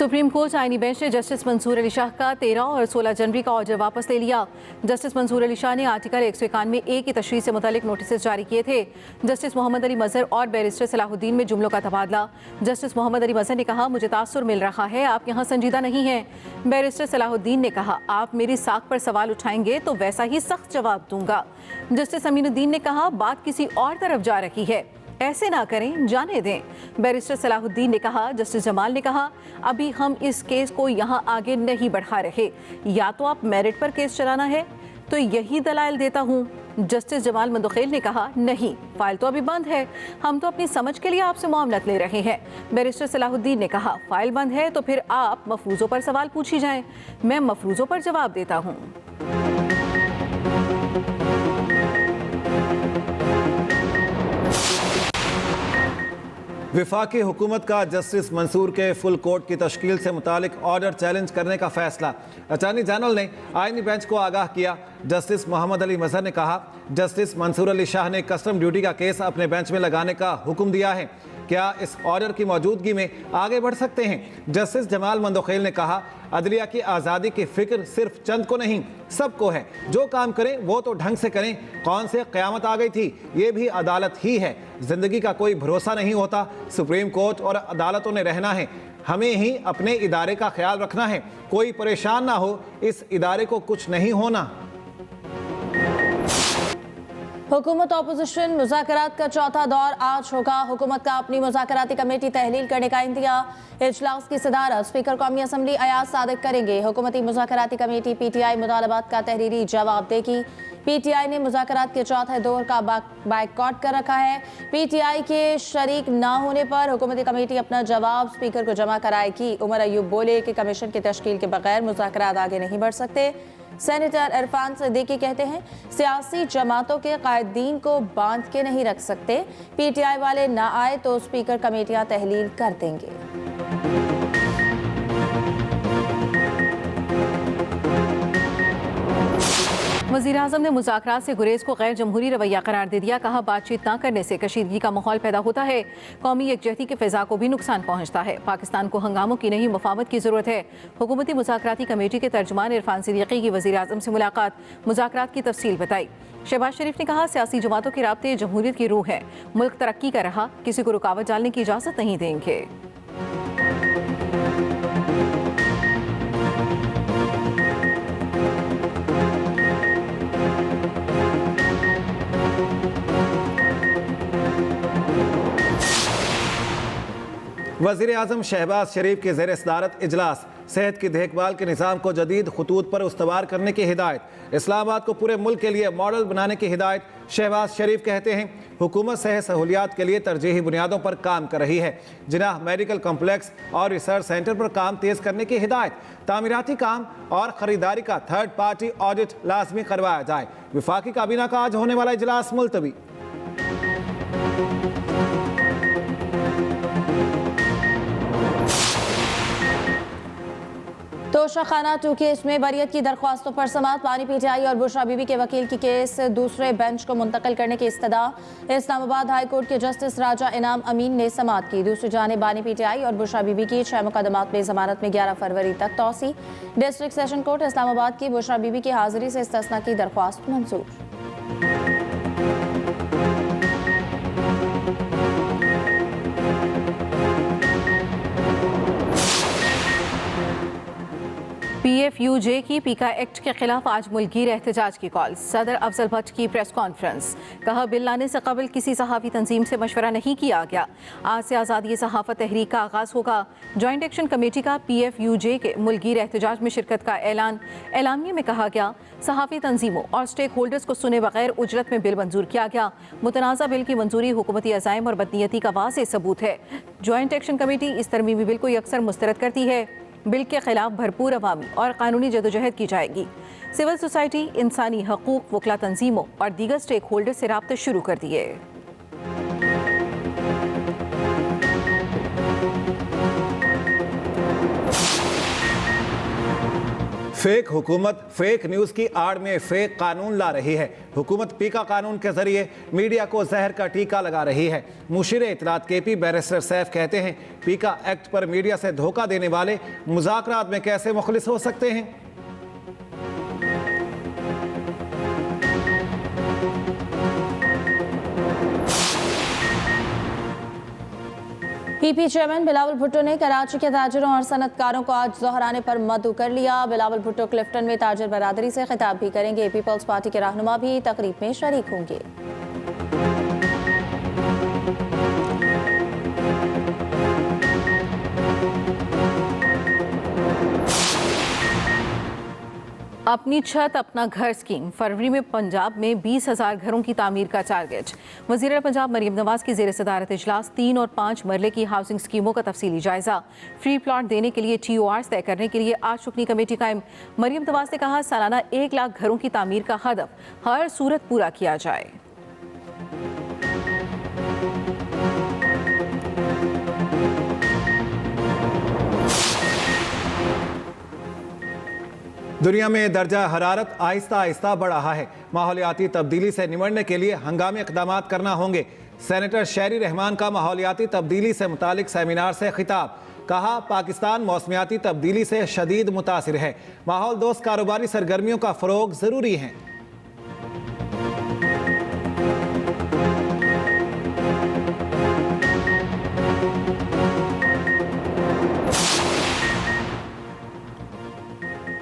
Supreme court आईनी bench ने justice Mansoor Ali Shah का 13 और 16 जनवरी का ऑर्डर वापस ले लिया। जस्टिस मंसूर अली शाह ने आर्टिकल 191A की तशरीह से मुतालिक नोटिस जारी किए थे। जस्टिस मोहम्मद अली मजहर और बैरिस्टर सलाहुद्दीन में जुमलों का तबादला। जस्टिस मोहम्मद अली मजहर ने कहा, मुझे तासुर मिल रहा है, आप यहाँ संजीदा नहीं हैं। बैरिस्टर सलाहुद्दीन ने कहा, आप मेरी साख पर सवाल उठाएंगे तो वैसा ही सख्त जवाब दूंगा। जस्टिस अमीनुद्दीन ने कहा, बात किसी और तरफ जा रही है, ऐसे ना करें, जाने दें। बैरिस्टर सलाहुद्दीन ने कहा, जस्टिस जमाल ने कहा, अभी हम इस केस को यहां आगे नहीं बढ़ा रहे, या तो आप मेरिट पर केस चलाना है तो यही दलाइल देता हूं। जस्टिस जमाल मंदोखेल ने कहा, नहीं, फाइल तो अभी बंद है, हम तो अपनी समझ के लिए आपसे मामलत ले रहे हैं। बैरिस्टर सलाहुद्दीन ने कहा, फाइल बंद है तो फिर आप मफरूजों पर सवाल पूछी जाएं, मैं मफरूजों पर जवाब देता हूं। विफाकी हुकूमत का जस्टिस मंसूर के फुल कोर्ट की तश्कील से मुतालिक ऑर्डर चैलेंज करने का फैसला। अटॉर्नी जनरल ने आईनी बेंच को आगाह किया। जस्टिस मोहम्मद अली मजहर ने कहा, जस्टिस मंसूर अली शाह ने कस्टम ड्यूटी का केस अपने बेंच में लगाने का हुक्म दिया है, क्या इस ऑर्डर की मौजूदगी में आगे बढ़ सकते हैं। जस्टिस जमाल मंदोखेल ने कहा, अदलिया की आज़ादी की फिक्र सिर्फ चंद को नहीं, सबको है, जो काम करें वो तो ढंग से करें। कौन से क़यामत आ गई थी, ये भी अदालत ही है। ज़िंदगी का कोई भरोसा नहीं होता, सुप्रीम कोर्ट और अदालतों ने रहना है, हमें ही अपने इदारे का ख्याल रखना है, कोई परेशान ना हो, इस इदारे को कुछ नहीं होना। हुकूमत ऑपोजिशन मुज़ाकरात का चौथा दौर आज होगा। हुकूमत का अपनी मुज़ाकराती कमेटी तहलील करने का इंतज़ार। इजलास की सदारत स्पीकर कौमी असम्बली अयाज सादिक करेंगे। हुकूमती मुज़ाकराती कमेटी PTI मुतालबात का तहरीरी जवाब देगी। PTI ने मुज़ाकरात के चौथे दौर का बाइकआउट कर रखा है। PTI के शरीक ना होने पर हुकूमती कमेटी अपना जवाब स्पीकर को जमा कराएगी। उमर अयूब बोले कि कमीशन की तश्कील के बगैर मुज़ाकरात आगे नहीं बढ़ सकते। सेनेटर इरफान सिद्दीकी कहते हैं, सियासी जमातों के कायदीन को बांध के नहीं रख सकते, PTI वाले ना आए तो स्पीकर कमेटियां तहलील कर देंगे। वज़ीर-ए-आज़म ने मुज़ाकरात से गुरेज को गैर जमहूरी रवैया करार दे दिया। कहा, बातचीत न करने से कशीदगी का माहौल पैदा होता है, कौमी यकजहती की फ़िज़ा को भी नुकसान पहुँचता है। पाकिस्तान को हंगामों की नहीं, मुफावमत की ज़रूरत है। हुकूमती मुज़ाकराती कमेटी के तर्जुमान इरफान सिद्दीकी की वज़ीर-ए-आज़म से मुलाकात, मुज़ाकरात की तफसील बताई। शहबाज शरीफ ने कहा, सियासी जमातों के राब्ते जमहूरियत की रूह है, मुल्क तरक्की कर रहा, किसी को रुकावट डालने की इजाज़त नहीं देंगे। वज़ीर आज़म शहबाज शरीफ के ज़ेर सदारत इजलास। सेहत की देखभाल के निज़ाम को जदीद खतूत पर उस्तवार करने की हिदायत। इस्लामाबाद को पूरे मुल्क के लिए मॉडल बनाने की हिदायत। शहबाज शरीफ कहते हैं, हुकूमत सेहत सहूलियात के लिए तरजीही बुनियादों पर काम कर रही है। जिनाह मेडिकल कम्प्लेक्स और रिसर्च सेंटर पर काम तेज़ करने की हिदायत। तामीराती काम और ख़रीदारी का थर्ड पार्टी ऑडिट लाजमी करवाया जाए। विफाकी काबीना का आज होने वाला इजलास मुलतवी। तोशाखाना 2 केस में बरियत की दरख्वास्तों पर समाअत। पानी PTI और बुशरा बीबी के वकील की केस दूसरे बेंच को मुंतकिल करने की इस्तदा। इस्लामाबाद हाई कोर्ट के जस्टिस राजा इनाम अमीन ने समाअत की। दूसरी जानिब बानी PTI और बुशरा बीबी की 6 मुकदमात में जमानत में 11 फरवरी तक तौसी। डिस्ट्रिक्ट सेशन कोर्ट इस्लामाबाद की बुशरा बीबी की हाजिरी से इस्तिस्ना की दरख्वास्त मंजूर। PFUJ की पीका एक्ट के खिलाफ आज मुल्कीर एहतजाज की कॉल। सदर अफजल भट्ट की प्रेस कॉन्फ्रेंस। कहा, बिल लाने से कबल किसी सहाफ़ी तंजीम से मशवरा नहीं किया गया। आज से आज़ादी सहाफ़त तहरीक का आगाज़ होगा। जॉइंट एक्शन कमेटी का PFUJ के मुल्कीर एहतजाज में शिरकत का ऐलान। एलामिया में कहा गया, सहाफ़ी तंजीमों और स्टेक होल्डर्स को सुने बगैर उजरत में बिल मंजूर किया गया। मुतनाज़ा बिल की मंजूरी हुकूमती अज़ाइम और बदनीयती का वाज़ेह सबूत है। जॉइंट एक्शन कमेटी इस तरमीमी बिल को यकसर मुस्तरद करती है। बिल के खिलाफ भरपूर अवामी और कानूनी जदोजहद की जाएगी। सिविल सोसाइटी, इंसानी हकूक, वकला तंजीमों और दीगर स्टेक होल्डर से राब्ते शुरू कर दिए। फेक हुकूमत फेक न्यूज़ की आड़ में फेक कानून ला रही है। हुकूमत पीका कानून के जरिए मीडिया को जहर का टीका लगा रही है। मुशीर इत्तलात केपी बैरिस्टर सैफ कहते हैं, पीका एक्ट पर मीडिया से धोखा देने वाले मुज़ाकरात में कैसे मुखलिस हो सकते हैं। पीपी चेयरमैन बिलावल भुट्टो ने कराची के ताजिरों और सनतकारों को आज दोहराने पर मद्दू कर लिया। बिलावल भुट्टो क्लिफ्टन में ताजिर बरादरी से खिताब भी करेंगे। पीपल्स पार्टी के रहनुमा भी तकरीब में शरीक होंगे। अपनी छत अपना घर स्कीम फरवरी में पंजाब में 20,000 घरों की तामीर का टारगेट। वज़ीर पंजाब मरीम नवाज की ज़ेर सदारत इजलास 3 और 5 मरले की हाउसिंग स्कीमों का तफसीली जायजा। फ्री प्लॉट देने के लिए TORs तय करने के लिए आज रुकनी कमेटी कायम। मरीम नवाज ने कहा, सालाना 1 लाख घरों की तामीर का हदफ हर सूरत पूरा किया जाए। दुनिया में दर्जा हरारत आहिस्ता आहिस्ता बढ़ रहा है। माहौलियाती तब्दीली से निमटने के लिए हंगामी इक़दाम करना होंगे। सेनेटर शहरी रहमान का माहौलियाती तब्दीली से मुतालिक सेमिनार से खिताब। कहा, पाकिस्तान मौसमियाती तब्दीली से शदीद मुतासिर है। माहौल दोस्त कारोबारी सरगर्मियों का फ़रोग ज़रूरी है।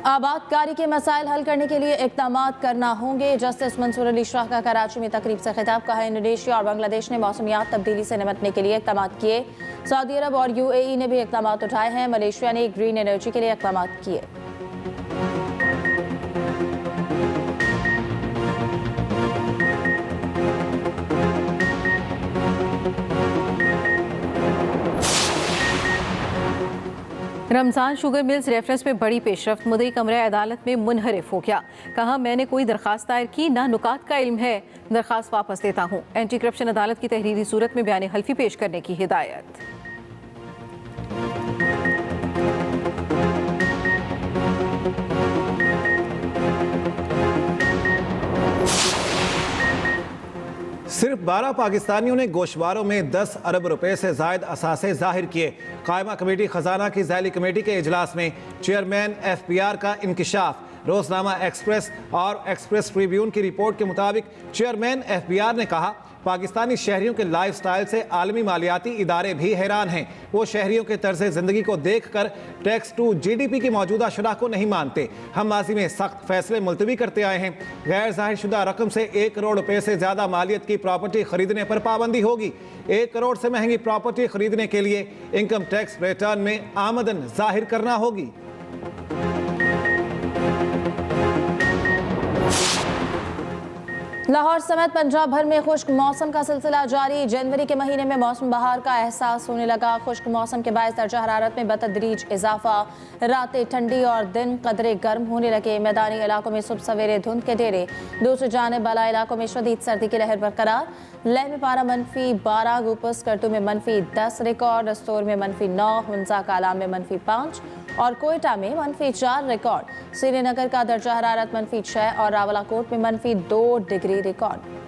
आबादकारी के मसाइल हल करने के लिए इक़दाम करना होंगे। जस्टिस मंसूर अली शाह का कराची में तकरीब से खिताब। कहा, इंडोनेशिया और बांग्लादेश ने मौसमियात तब्दीली से निपटने के लिए इक़दाम किए। सऊदी अरब और UAE ने भी इक़दाम उठाए हैं। मलेशिया ने ग्रीन एनर्जी के लिए इक़दाम किए। रमज़ान शुगर मिल्स रेफरेंस में बड़ी पेशरफ्त। मुद्दई कमरा अदालत में मुनहरिफ हो गया। कहा, मैंने कोई दरखास्त दायर की ना नुकात का इल्म है, दरखास्त वापस देता हूँ। एंटी करप्शन अदालत की तहरीरी सूरत में बयान हल्फी पेश करने की हिदायत। सिर्फ 12 पाकिस्तानियों ने गोशवारों में 10 अरब रुपए से जायद असासे जाहिर किए। कायमा कमेटी खजाना की ज़ैली कमेटी के इजलास में चेयरमैन FPR का इंकिशाफ। रोजनामा एक्सप्रेस और एक्सप्रेस ट्रिब्यून की रिपोर्ट के मुताबिक चेयरमैन FPR ने कहा, पाकिस्तानी शहरियों के लाइफ स्टाइल से आलमी मालियाती इदारे भी हैरान हैं। वो शहरियों के तर्ज ज़िंदगी को देख कर टैक्स टू GDP की मौजूदा शरह को नहीं मानते। हम माजी में सख्त फैसले मुलतवी करते आए हैं। गैर जाहिर शुदा रकम से 1 करोड़ रुपए से ज़्यादा मालियत की प्रॉपर्टी खरीदने पर पाबंदी होगी। 1 करोड़ से महंगी प्रॉपर्टी खरीदने के लिए इनकम टैक्स रिटर्न में आमदन जाहिर करना होगी। लाहौर समेत पंजाब भर में खुश्क मौसम का सिलसिला जारी। जनवरी के महीने में मौसम बहार का एहसास होने लगा। खुश्क मौसम के बायस दर्जा हरारत में बतदरीज इजाफा। रातें ठंडी और दिन कदरे गर्म होने लगे। मैदानी इलाकों में सुबह सवेरे धुंध के डेरे। दूसरी जानिब बाला इलाकों में शदीद सर्दी की लहर बरकरार। लेह में पारा -12, गुपस करतू में -10 रिकॉर्ड, रस्तोर में -9, हुंजा कालाम में -5 और कोयटा में -4 रिकॉर्ड। श्रीनगर का दर्जा हरारत -6 और रावलाकोट में -2 डिग्री रिकॉर्ड।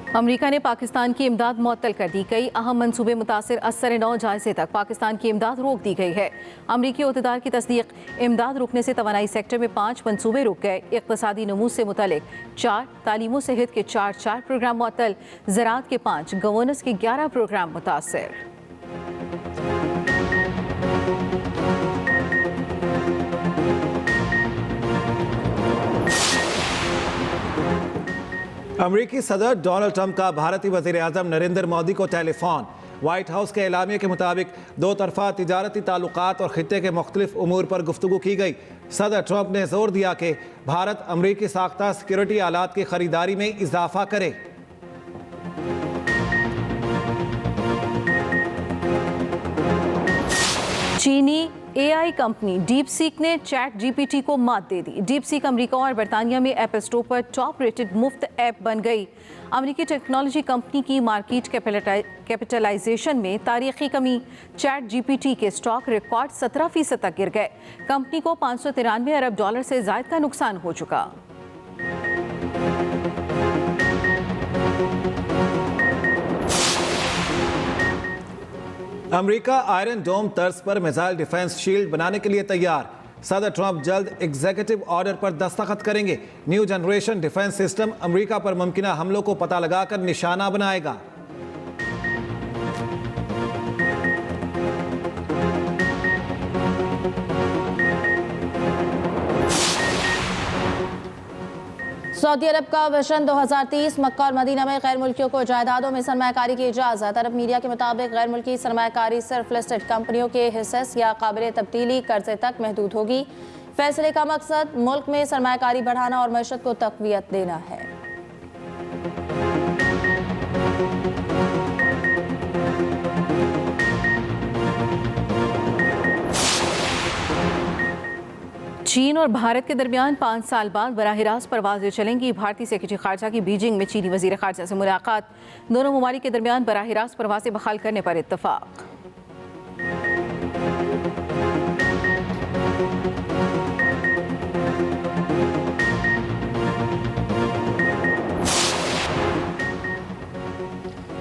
अमेरिका ने पाकिस्तान की इमदाद मुअत्तल कर दी। कई अहम मंसूबे मुतासिर असर 9 जायजे तक पाकिस्तान की इमदाद रोक दी गई है। अमरीकी अहदेदार की तस्दीक, इमदाद रुकने से तवानाई सेक्टर में 5 मंसूबे रुक गए। इक़्तिसादी नमूज से मुतल्लिक 4, तालीम सेहत के 4 प्रोग्राम मुअत्तल, ज़राअत के 5, गवर्नेंस के 11 प्रोग्राम मुतासिर। अमरीकी सदर डोनाल्ड ट्रंप का भारतीय वज़ीर-ए-आज़म नरेंद्र मोदी को टेलीफोन। व्हाइट हाउस के एलामिया के मुताबिक 2 तरफ़ा तिजारती ताल्लुकात और खित्ते के मुख्तलिफ उमूर पर गुफ्तगू की गई। सदर ट्रंप ने जोर दिया कि भारत अमरीकी साख्ता सिक्योरिटी आलात की खरीदारी में इजाफा करे। चीनी एआई कंपनी डीपसीक ने चैट जीपीटी को मात दे दी। डीपसीक अमेरिका और बरतानिया में एप्पल स्टोर पर टॉप रेटेड मुफ्त ऐप बन गई। अमेरिकी टेक्नोलॉजी कंपनी की मार्केट कैपिटलाइजेशन में तारीखी कमी। चैट जीपीटी के स्टॉक रिकॉर्ड 17% तक गिर गए। कंपनी को $593 अरब से ज्यादा का नुकसान हो चुका। अमेरिका आयरन डोम तर्ज पर मिसाइल डिफेंस शील्ड बनाने के लिए तैयार। सदर ट्रंप जल्द एग्जीक्यूटिव ऑर्डर पर दस्तखत करेंगे। New generation defence system America पर मुमकिन हमलों को पता लगाकर निशाना बनाएगा। सऊदी अरब का विजन 2030 मक्का और मदीना में गैर मुल्कियों को जायदादों में सरमायाकारी की इजाज़त। अरब मीडिया के मुताबिक गैर मुल्की सरमायाकारी सिर्फ लिस्टेड कंपनियों के हिस्सेस या काबिल तब्दीली कर्जे तक महदूद होगी। फैसले का मकसद मुल्क में सरमायाकारी बढ़ाना और मईशत को तक़वियत देना है। चीन और भारत के दरमियान 5 साल बाद बराह रास्त परवाजें चलेंगी। भारतीय सेक्रेटरी खारजा की बीजिंग में चीनी वजीर खारजा से मुलाकात। दोनों ममालिक के दरमियान बराह रास्त परवाजें बहाल करने पर इत्तफाक।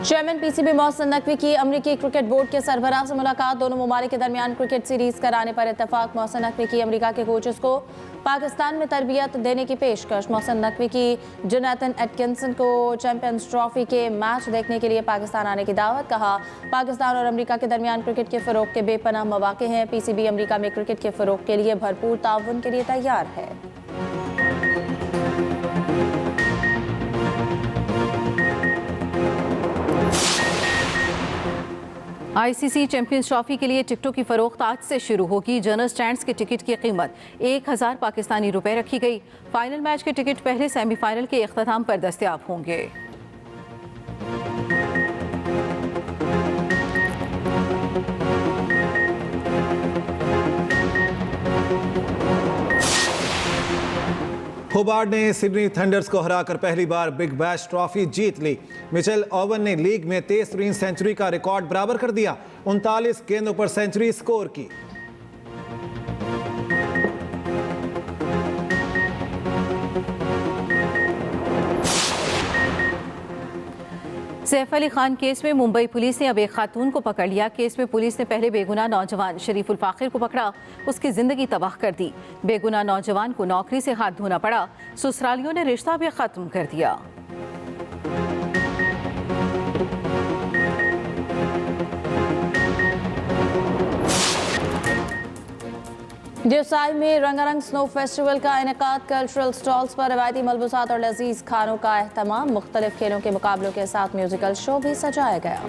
चेयरमैन पीसीबी मोहसिन नकवी की अमरीकी क्रिकेट बोर्ड के सरबराह से मुलाकात। दोनों ममालिक के दरमियान क्रिकेट सीरीज कराने पर इत्तफाक। मोहसिन नकवी की अमरीका के कोचेस को पाकिस्तान में तरबियत देने की पेशकश। मोहसिन नकवी की जोनाथन एटकिंसन को चैंपियंस ट्रॉफी के मैच देखने के लिए पाकिस्तान आने की दावत। कहा, पाकिस्तान और अमरीका के दरमियान क्रिकेट के फ़रोग़ के बेपनाह मौक़े हैं। पीसीबी अमरीका में क्रिकेट के फ़रोग़ के लिए भरपूर ताउन के लिए तैयार है। आईसीसी चैंपियंस ट्रॉफी के लिए टिकटों की फरोख्त आज से शुरू होगी। जनरल स्टैंड्स के टिकट की कीमत 1000 पाकिस्तानी रुपए रखी गई। फाइनल मैच के टिकट पहले सेमीफाइनल के इख्तिताम पर दस्तयाब होंगे। होबार्ट ने सिडनी थंडर्स को हराकर पहली बार बिग बैश ट्रॉफी जीत ली। मिचेल ओवन ने लीग में 23वीं सेंचुरी का रिकॉर्ड बराबर कर दिया। 39 गेंदों पर सेंचुरी स्कोर की। सैफ अली खान केस में मुंबई पुलिस ने अब एक खातून को पकड़ लिया। केस में पुलिस ने पहले बेगुनाह नौजवान शरीफुल फाकिर को पकड़ा, उसकी जिंदगी तबाह कर दी। बेगुनाह नौजवान को नौकरी से हाथ धोना पड़ा। ससुरालियों ने रिश्ता भी खत्म कर दिया। देवसाई में रंगारंग स्नो फेस्टिवल का इनेकाद। कल्चरल स्टॉल्स पर रवायती मलबूसात और लजीज खानों का एहतमाम। मुख्तलिफ खेलों के मुकाबलों के साथ म्यूजिकल शो भी सजाया गया।